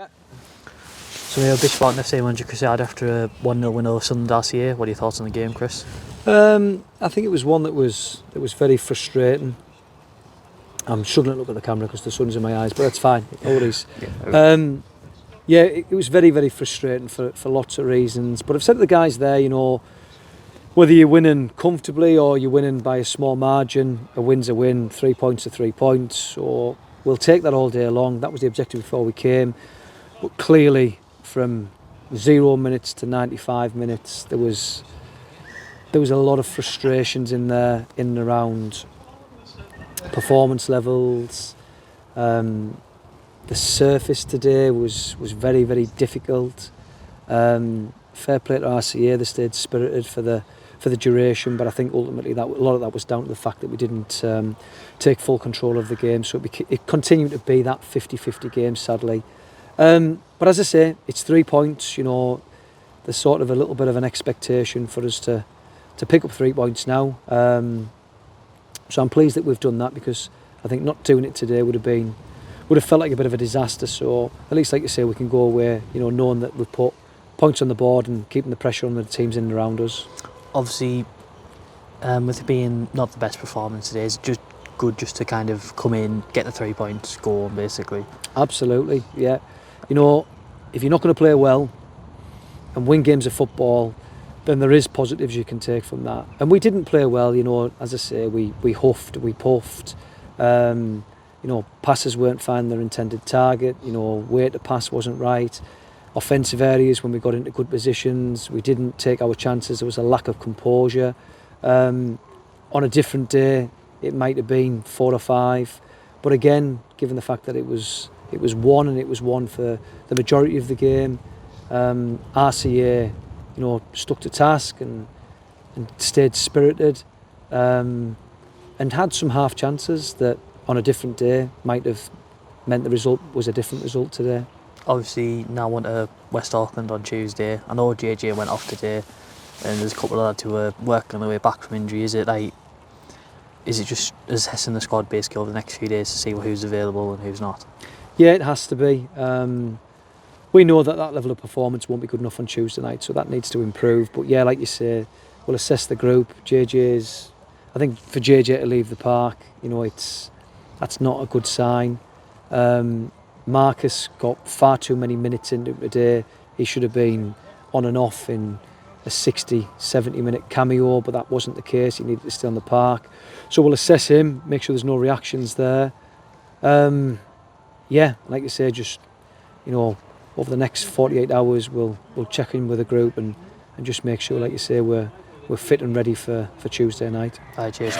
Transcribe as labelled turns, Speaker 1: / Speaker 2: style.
Speaker 1: So you're a bit about the same manager Chris had after a 1-0 win over Sunderland RCA. What are your thoughts on the game, Chris?
Speaker 2: I think it was one that was very frustrating. I'm struggling to look at the camera because the sun's in my eyes, but that's fine. No worries. It was very frustrating for lots of reasons. But I've said to the guys there, whether you're winning comfortably or you're winning by a small margin, a win's a win, 3 points are 3 points, or we'll take that all day long. That was the objective before we came. But clearly, from 0 minutes to 95 minutes, there was a lot of frustrations in there, in and around performance levels. The surface today was very difficult. Fair play to RCA, they stayed spirited for the duration, but I think ultimately a lot of that was down to the fact that we didn't take full control of the game, so it continued to be that 50-50 game, sadly. But as I say, it's 3 points. There's sort of a little bit of an expectation for us to pick up 3 points now. So I'm pleased that we've done that, because I think not doing it today would have felt like a bit of a disaster. So at least, like you say, we can go away, knowing that we've put points on the board and keeping the pressure on the teams in and around us.
Speaker 1: Obviously, with it being not the best performance today, it's just good just to kind of come in, get the 3 points, go on, basically. Absolutely,
Speaker 2: yeah. If you're not going to play well and win games of football, then there is positives you can take from that. And we didn't play well, as I say, we huffed, we puffed. Passes weren't finding their intended target. Weight to pass wasn't right. Offensive areas, when we got into good positions, we didn't take our chances. There was a lack of composure. On a different day, it might have been 4 or 5. But again, given the fact that it was one, and it was one for the majority of the game, RCA, stuck to task and stayed spirited, and had some half chances that on a different day might have meant the result was a different result today.
Speaker 1: Obviously, now on to West Auckland on Tuesday. I know JJ went off today, and there's a couple of lads who are working on their way back from injury. Is it just assessing the squad basically over the next few days to see who's available and who's not?
Speaker 2: Yeah, it has to be. We know that level of performance won't be good enough on Tuesday night, so that needs to improve. But yeah, like you say, we'll assess the group. I think for JJ to leave the park, that's not a good sign. Marcus got far too many minutes into today. He should have been on and off in a 60-70 minute cameo, but that wasn't the case. He needed to stay on the park. So we'll assess him, make sure there's no reactions there. Like you say, just over the next 48 hours we'll check in with the group and just make sure, like you say, we're fit and ready for Tuesday night.
Speaker 1: Cheers.